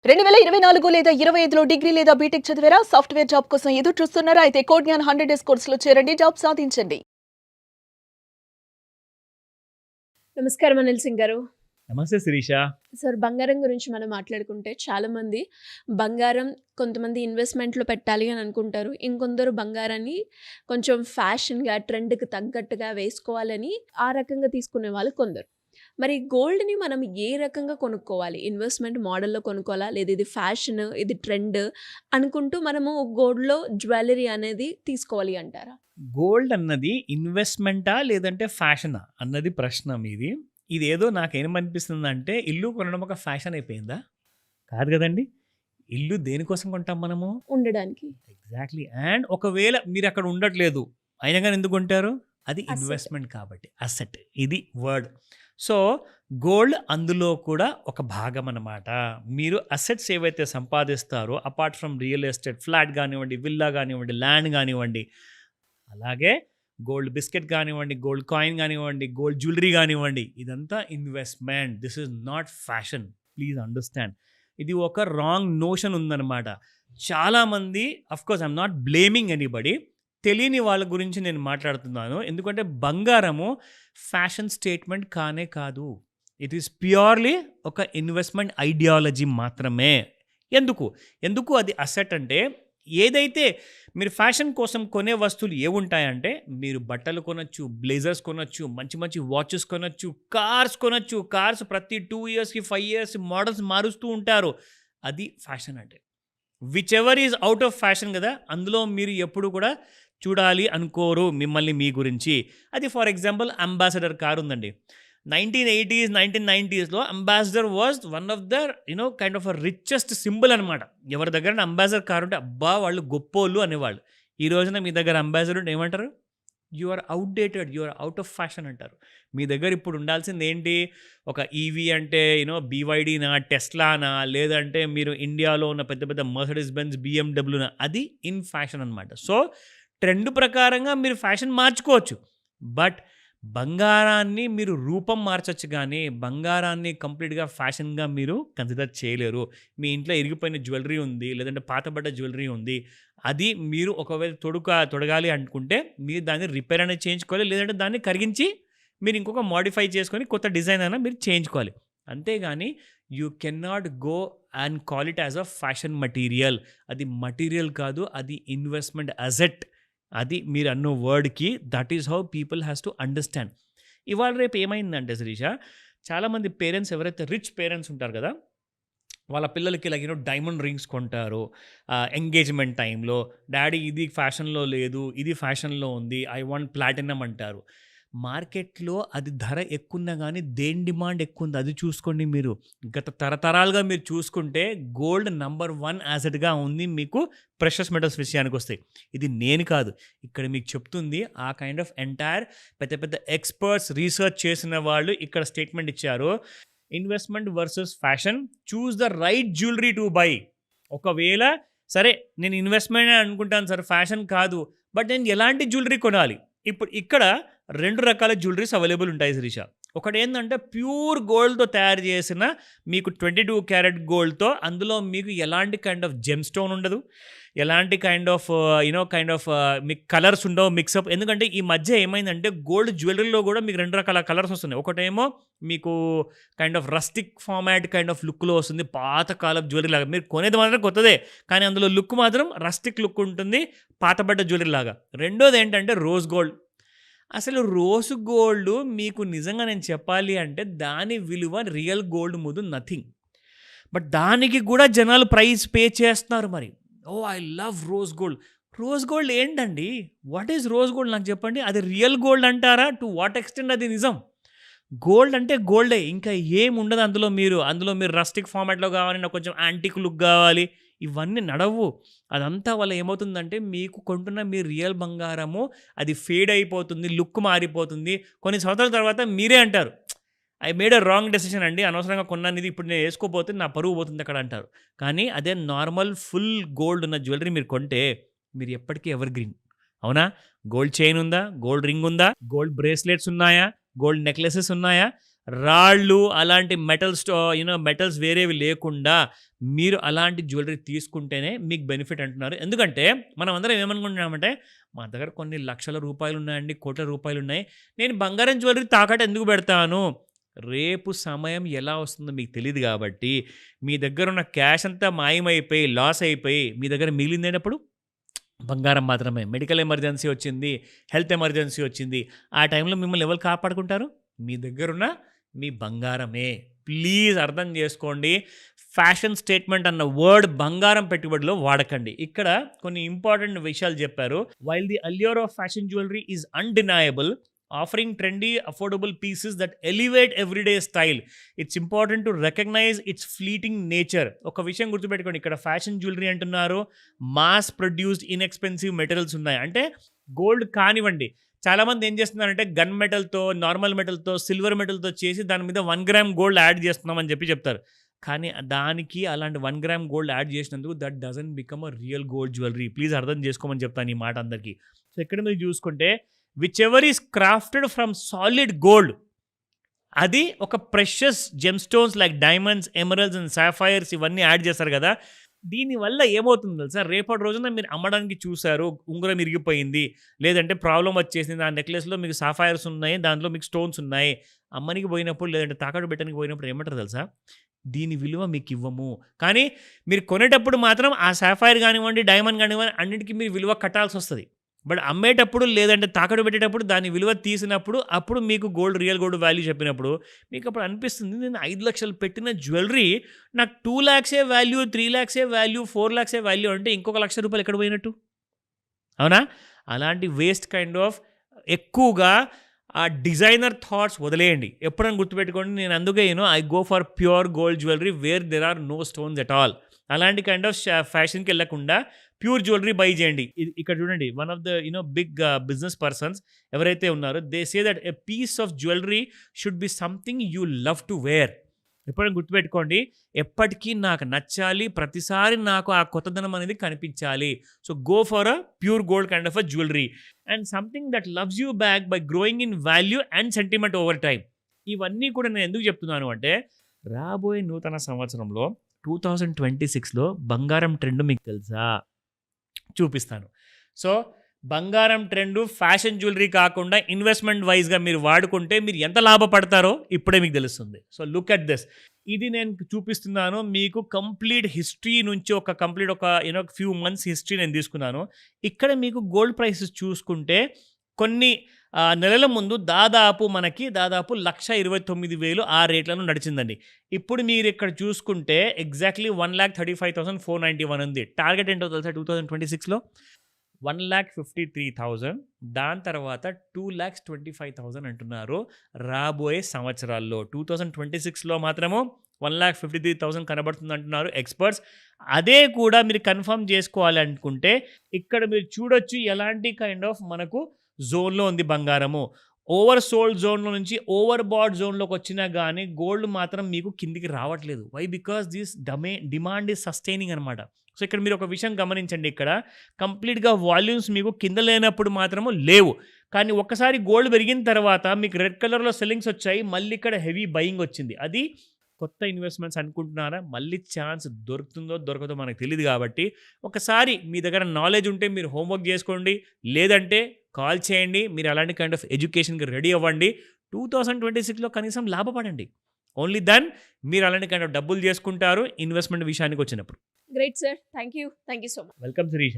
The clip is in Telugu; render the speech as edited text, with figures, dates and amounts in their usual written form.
2024 లేదా 25లో డిగ్రీ లేదా బీటెక్ చదివారా? సాఫ్ట్‌వేర్ జాబ్ కోసం ఎదురు చూస్తున్నారా? అయితే కోడ్ జ్ఞాన్ 100 డేస్ కోర్సులో చేరండి. జాబ్ సాధించండి. నమస్కారం అనిల్ సింగ్ గారు. నమస్తే శిరీష. సార్, బంగారం గురించి మనం మాట్లాడుకుంటే చాలామంది బంగారం కొంతమంది ఇన్వెస్ట్‌మెంట్‌లో పెట్టాలి అని అనుకుంటారు. ఇంకొందరు బంగారాన్ని కొంచెం ఫ్యాషన్‌గా, ట్రెండ్‌కి తగ్గట్టుగా వేసుకోవాలని ఆ రకంగా తీసుకునే వాళ్ళు కొందరు. మరి గోల్డ్‌ని మనం ఏ రకంగా కొనుక్కోవాలి? ఇన్వెస్ట్‌మెంట్ మోడల్‌లో కొనుక్కోవాలా? లేదా ఇది ఫ్యాషన్, ఇది ట్రెండ్ అనుకుంటూ మనము గోల్డ్‌లో జ్యువెల్లరీ అనేది తీసుకోవాలి అంటారా? గోల్డ్ అన్నది ఇన్వెస్ట్‌మెంటా? లేదంటే ఫ్యాషనా? అన్నది ప్రశ్న మీది. ఇదేదో నాకేమనిపిస్తుందంటే ఇల్లు కొనడం ఒక ఫ్యాషన్ అయిపోయిందా? కాదు గదండీ! ఇల్లు దేనికోసం కొంటాం మనము? ఉండడానికి. ఎగ్జాక్ట్‌లీ. అండ్ ఒకవేళ మీరక్కడ ఉండట్లేదు. అయినా గాని ఎందుకు కొంటారు? అది అసెట్. ఇన్వెస్ట్‌మెంట్ కాబట్టి. అసెట్ ఇది వర్డ్. సో, గోల్డ్ అందులో కూడా ఒక భాగం అన్నమాట. మీరు అసెట్స్ ఏవైతే సంపాదిస్తారో apart from real estate flat గానివ్వండి, విల్లా గానివ్వండి, ల్యాండ్ గానివ్వండి, అలాగే గోల్డ్ బిస్కెట్ గానివ్వండి, గోల్డ్ కాయిన్ గానివ్వండి, గోల్డ్ జ్యువెలరీ గానివ్వండి, ఇదంతా investment. This is not fashion. Please understand. ఇది ఒక రాంగ్ నోషన్ ఉందన్నమాట. చాలామంది of course I'm not blaming anybody. తెలియని వాళ్ళ గురించి నేను మాట్లాడుతున్నాను. ఎందుకంటే బంగారము ఫ్యాషన్ స్టేట్మెంట్ కానే కాదు. ఇట్ ఈస్ ప్యూర్‌లీ ఒక ఇన్వెస్ట్‌మెంట్ ఐడియాలజీ మాత్రమే. ఎందుకు? ఎందుకు అది అసెట్ అంటే ఏదైతే మీరు ఫ్యాషన్ కోసం కొనే వస్తువులు ఏవుంటాయంటే, మీరు బట్టలు కొనొచ్చు, బ్లేజర్స్ కొనొచ్చు, మంచి మంచి వాచెస్ కొనొచ్చు, కార్స్ కొనొచ్చు. కార్స్ ప్రతి 2 ఇయర్స్‌కి, 5 ఇయర్స్ మోడల్స్ మారుస్తూ ఉంటారు. అది ఫ్యాషన్ అంటే. Which ever is out of fashion గదా! అందులో మీరు ఎప్పుడు కూడా చూడాలి అనుకోరు మిమ్మల్ని మీ గురించి. అది ఫర్ ఎగ్జాంపుల్ అంబాసిడర్ కార్ ఉందండి. 1980స్, 1990స్‌లో ambassador was one of the kind of richest symbol అనమాట. ఎవరి దగ్గరైనా అంబాసిడర్ కార్ ఉంటే అబ్బా! వాళ్ళు గొప్పోళ్ళు అనేవాళ్ళు. ఈ రోజున మీ దగ్గర అంబాసిడర్ ఉంటే ఏమంటారు? You are outdated. You are out of fashion అంటారు. మీ దగ్గర ఇప్పుడు ఉండాల్సింది ఏంటి? ఒక ఈవీ అంటే బీవైడీనా, టెస్లానా, లేదంటే మీరు ఇండియాలో ఉన్న పెద్ద పెద్ద మర్సిడీస్ బెంజ్, బీఎండబ్ల్యూనా, అది ఇన్ ఫ్యాషన్ అనమాట. సో, ట్రెండ్ ప్రకారంగా మీరు ఫ్యాషన్ మార్చుకోవచ్చు. బట్ బంగారాన్ని మీరు రూపం మార్చొచ్చు గానీ, బంగారాన్ని కంప్లీట్‌గా ఫ్యాషన్‌గా మీరు కన్సిడర్ చేయలేరు. మీ ఇంట్లో ఇరిగిపోయిన జ్యువెల్లరీ ఉంది, లేదంటే పాతబడ్డ జ్యువెల్లరీ ఉంది. అది మీరు ఒకవేళ తొడగాలి అనుకుంటే, మీరు దాన్ని రిపేర్ అనేది చేయించుకోవాలి. లేదంటే దాన్ని కరిగించి మీరు ఇంకొక మోడిఫై చేసుకొని కొత్త డిజైన్ అయినా మీరు చేయించుకోవాలి. అంతేగాని you cannot go and call it as a fashion material. అది మెటీరియల్ కాదు. అది ఇన్వెస్ట్‌మెంట్ అసెట్. అది మీరన్న వర్డ్‌కి that is how people has to understand. ఇవాళ రేపు ఏమైందంటే శిరీష, చాలామంది పేరెంట్స్ ఎవరైతే రిచ్ పేరెంట్స్ ఉంటారు కదా! వాళ్ళ పిల్లలకి ఇలాగ డైమండ్ రింగ్స్ కొంటారు. ఎంగేజ్‌మెంట్ టైంలో డాడీ ఇది ఫ్యాషన్‌లో లేదు, ఇది ఫ్యాషన్‌లో ఉంది. ఐ వాంట్ ప్లాటినం అంటారు. మార్కెట్‌లో అది ధర ఎక్కువున్నా గానీ దేని డిమాండ్ ఎక్కువుంది అది చూసుకోండి మీరు. గత తరతరాలుగా మీరు చూసుకుంటే గోల్డ్ నంబర్ 1 యాసెట్‌గా ఉంది మీకు ప్రెషస్ మెటల్స్ విషయానికొస్తే. ఇది నేను కాదు. ఇక్కడ మీకు చెప్తుంది ఆ కైండ్ ఆఫ్ ఎంటైర్ పెద్ద పెద్ద ఎక్స్‌పర్ట్స్ రీసెర్చ్ చేసిన వాళ్ళు ఇక్కడ స్టేట్మెంట్ ఇచ్చారు. Investment versus fashion. Choose the right jewellery to buy. ఒకవేళ సరే నేను ఇన్వెస్ట్‌మెంట్ అనుకుంటాను సార్ ఫ్యాషన్ కాదు. బట్ నేను ఎలాంటి జ్యువెల్లరీ కొనాలి? ఇప్పుడు ఇక్కడ 2 రకాల జ్యువెల్లరీస్ అవైలబుల్ ఉంటాయి శిరీష. ఒకటేందంటే ప్యూర్ గోల్డ్‌తో తయారు చేసిన మీకు 22 క్యారెట్ గోల్డ్‌తో అందులో మీకు ఎలాంటి కైండ్ ఆఫ్ జెమ్ స్టోన్ ఉండదు. ఎలాంటి కైండ్ ఆఫ్ మీకు కలర్స్ ఉండవు మిక్సప్. ఎందుకంటే ఈ మధ్య ఏమైందంటే గోల్డ్ జ్యువెల్లరీలో కూడా మీకు 2 రకాల కలర్స్ వస్తున్నాయి. ఒకటేమో మీకు kind of rustic format kind of లుక్‌లో వస్తుంది. పాత కాలపు జ్యువెల్లరీ లాగా. మీరు కొనేది మాత్రం కొత్తదే. కానీ అందులో లుక్ మాత్రం రస్టిక్ లుక్ ఉంటుంది. పాతబడ్డ జ్యువెల్లరీ లాగా. రెండోదేంటంటే రోజ్ గోల్డ్. అసలు రోజ్ గోల్డ్ మీకు నిజంగా నేను చెప్పాలి అంటే దాని విలువ రియల్ గోల్డ్ ముందు నథింగ్. బట్ దానికి కూడా జనాలు ప్రైస్ పే చేస్తున్నారు మరి. Oh! I love rose gold. Rose gold ఏంటండి? వాట్ ఈస్ రోజ్ గోల్డ్ నాకు చెప్పండి? అది రియల్ గోల్డ్ అంటారా? టు వాట్ ఎక్స్‌టెంట్ అది నిజం? గోల్డ్ అంటే గోల్డే. ఇంకా ఏముండదు అందులో మీరు రస్టిక్ ఫార్మాట్‌లో కావాలి, నాకు కొంచెం యాంటిక్ లుక్ కావాలి. ఇవన్నీ నడవు. అదంతా వల్ల ఏమవుతుందంటే మీకు కొంటున్న మీ రియల్ బంగారము అది ఫేడ్ అయిపోతుంది. లుక్ మారిపోతుంది. కొన్ని సంవత్సరాల తర్వాత మీరే అంటారు, I made a wrong decision అండి. అనవసరంగా కొన్నాను ఇది. ఇప్పుడు నేను ఏసుకోపోతే నా పరువు పోతుంది అక్కడ అంటారు. కానీ అదే నార్మల్ ఫుల్ గోల్డ్ ఉన్న జ్యువెల్లరీ మీరు కొంటే మీరు ఎప్పటికీ ఎవర్ గ్రీన్. అవునా? గోల్డ్ చైన్ ఉందా? గోల్డ్ రింగ్ ఉందా? గోల్డ్ బ్రేస్లెట్స్ ఉన్నాయా? గోల్డ్ నెక్లెసెస్ ఉన్నాయా? రాళ్ళు అలాంటి మెటల్స్ వేరేవి లేకుండా మీరు అలాంటి జ్యువెలరీ తీసుకుంటేనే మీకు బెనిఫిట్ అంటున్నారు. ఎందుకంటే మనం అందరం ఏమనుకుంటున్నామంటే మా దగ్గర కొన్ని లక్షల రూపాయలు ఉన్నాయండి, కోట్ల రూపాయలు ఉన్నాయి, నేను బంగారం జ్యువెలరీ తాకట్టు ఎందుకు పెడతాను? రేపు సమయం ఎలా వస్తుందో మీకు తెలియదు కాబట్టి మీ దగ్గర ఉన్న క్యాష్ అంతా మాయమైపోయి లాస్ అయిపోయి మీ దగ్గర మిగిలిందేటప్పుడు బంగారం మాత్రమే. మెడికల్ ఎమర్జెన్సీ వచ్చింది, హెల్త్ ఎమర్జెన్సీ వచ్చింది, ఆ టైంలో మిమ్మల్ని ఎవరు కాపాడుకుంటారు? మీ దగ్గరున్న మీ బంగారమే. ప్లీజ్ అర్థం చేసుకోండి. ఫ్యాషన్ స్టేట్మెంట్ అన్న వర్డ్ బంగారం పెట్టుబడిలో వాడకండి. ఇక్కడ కొన్ని ఇంపార్టెంట్ విషయాలు చెప్పారు. While the allure of fashion jewellery is undeniable, offering trendy, affordable pieces that elevate everyday style, it's important to recognize its fleeting nature. ఒక విషయం గుర్తుపెట్టుకోండి, ఇక్కడ ఫ్యాషన్ జ్యువెలరీ అంటున్నారు, మాస్ ప్రొడ్యూస్డ్ ఇన్ఎక్స్పెన్సివ్ మెటీరియల్స్ ఉన్నాయి. అంటే గోల్డ్ కానివ్వండి, చాలామంది ఏం చేస్తున్నారంటే గన్ మెటల్తో, నార్మల్ మెటల్తో, సిల్వర్ మెటల్తో చేసి దాని మీద 1 గ్రామ్ గోల్డ్ యాడ్ చేస్తున్నామని చెప్తారు. కానీ దానికి అలాంటి 1 గ్రామ్ గోల్డ్ యాడ్ చేసినందుకు that doesn't become a real gold jewellery. Please అర్థం చేసుకోమని చెప్తాను ఈ మాట అందరికీ. సో ఇక్కడ మీరు చూసుకుంటే whichever is crafted from solid gold, అది ఒక precious gem stones like diamonds, emeralds and sapphires ఇవన్నీ యాడ్ చేస్తారు కదా. దీనివల్ల ఏమవుతుంది తెలుసా, రేపటి రోజున మీరు అమ్మడానికి చూసారు, ఉంగరం ఇరిగిపోయింది, లేదంటే ప్రాబ్లం వచ్చేసింది, ఆ నెక్లెస్లో మీకు సాఫైర్స్ ఉన్నాయి, దాంట్లో మీకు స్టోన్స్ ఉన్నాయి, అమ్మనికి పోయినప్పుడు లేదంటే తాకట్టు పెట్టడానికి పోయినప్పుడు ఏమంటారు తెలుసా, దీని విలువ మీకు ఇవ్వము. కానీ మీరు కొనేటప్పుడు మాత్రం ఆ సాఫైర్ కానివ్వండి, డైమండ్ కానివ్వండి, అన్నిటికీ మీరు విలువ కట్టాల్సి వస్తుంది. బట్ అమ్మేటప్పుడు లేదంటే తాకట్టు పెట్టేటప్పుడు దాని విలువ తీసినప్పుడు అప్పుడు మీకు రియల్ గోల్డ్ వాల్యూ చెప్పినప్పుడు మీకు అప్పుడు అనిపిస్తుంది, నేను 5 లక్షలు పెట్టిన జ్యువెలరీ నాకు 2 lakhs value, 3 lakhs value, 4 lakhs value అంటే ఇంకొక ₹1,00,000 ఎక్కడ పోయినట్టు? అవునా? అలాంటి వేస్ట్ కైండ్ ఆఫ్ ఎక్కువగా ఆ డిజైనర్ థాట్స్ వదిలేయండి. ఎప్పుడైనా గుర్తుపెట్టుకోండి, నేను అందుకే I go for pure gold jewellery where there are no stones at all. అలాంటి కైండ్ ఆఫ్ ఫ్యాషన్కి వెళ్ళకుండా ప్యూర్ జ్యువెలరీ బై చేయండి. ఇక్కడ చూడండి, one of the big business persons ఎవరైతే ఉన్నారో they say that a piece of jewellery should be something you love to wear. ఎప్పుడైనా గుర్తుపెట్టుకోండి, ఎప్పటికీ నాకు నచ్చాలి, ప్రతిసారి నాకు ఆ కొత్తదనం అనేది కనిపించాలి. So go for a pure gold kind of a jewellery and something that loves you back by growing in value and sentiment over time. ఇవన్నీ కూడా నేను ఎందుకు చెప్తున్నాను అంటే, రాబోయే నూతన సంవత్సరంలో 2026లో బంగారం ట్రెండ్ మీకు తెలుసా? చూపిస్తాను. సో బంగారం ట్రెండ్ ఫ్యాషన్ జ్యువెలరీ కాకుండా ఇన్వెస్ట్మెంట్ వైజ్గా మీరు వాడుకుంటే మీరు ఎంత లాభపడతారో ఇప్పుడే మీకు తెలుస్తుంది. So look at this. ఇది నేను చూపిస్తున్నాను మీకు కంప్లీట్ హిస్టరీ నుంచి ఒక ఫ్యూ మంత్స్ హిస్టరీ నేను తీసుకున్నాను. ఇక్కడ మీకు గోల్డ్ ప్రైసెస్ చూసుకుంటే కొన్ని నెలల ముందు దాదాపు 1,29,000 ఆ రేట్లను నడిచిందండి. ఇప్పుడు మీరు ఇక్కడ చూసుకుంటే ఎగ్జాక్ట్లీ 1,35,491 ఉంది. టార్గెట్ ఏంటో తెలుసా 2026లో? 1,53,000. దాని తర్వాత 2,25,000 అంటున్నారు రాబోయే సంవత్సరాల్లో. 2026లో మాత్రము 1,53,000 కనబడుతుంది అంటున్నారు ఎక్స్పర్ట్స్. అదే కూడా మీరు కన్ఫర్మ్ చేసుకోవాలి అనుకుంటే ఇక్కడ మీరు చూడొచ్చు ఎలాంటి కైండ్ ఆఫ్ మనకు జోన్లో ఉంది బంగారము. ఓవర్ సోల్డ్ జోన్లో నుంచి ఓవర్ బాడ్ జోన్లోకి వచ్చినా కానీ గోల్డ్ మాత్రం మీకు కిందికి రావట్లేదు. Why? Because this demand is sustaining అనమాట. సో ఇక్కడ మీరు ఒక విషయం గమనించండి, ఇక్కడ కంప్లీట్గా వాల్యూమ్స్ మీకు కింద లేనప్పుడు మాత్రము లేవు, కానీ ఒక్కసారి గోల్డ్ పెరిగిన తర్వాత మీకు రెడ్ కలర్లో సెల్లింగ్స్ వచ్చాయి, మళ్ళీ ఇక్కడ హెవీ బయింగ్ వచ్చింది. అది కొత్త ఇన్వెస్ట్మెంట్స్ అనుకుంటున్నారా? మళ్ళీ ఛాన్స్ దొరుకుతుందో దొరకదో మనకు తెలియదు. కాబట్టి ఒకసారి మీ దగ్గర నాలెడ్జ్ ఉంటే మీరు హోంవర్క్ చేసుకోండి, లేదంటే కాల్ చేయండి. మీరు అలాంటి కైండ్ ఆఫ్ ఎడ్యుకేషన్కి రెడీ అవ్వండి. 2026లో కనీసం లాభపడండి. ఓన్లీ దెన్ మీరు అలాంటి కైండ్ ఆఫ్ డబ్బులు చేసుకుంటారు ఇన్వెస్ట్మెంట్ విషయానికి వచ్చినప్పుడు. Great sir, thank you so much. Welcome Sirisha.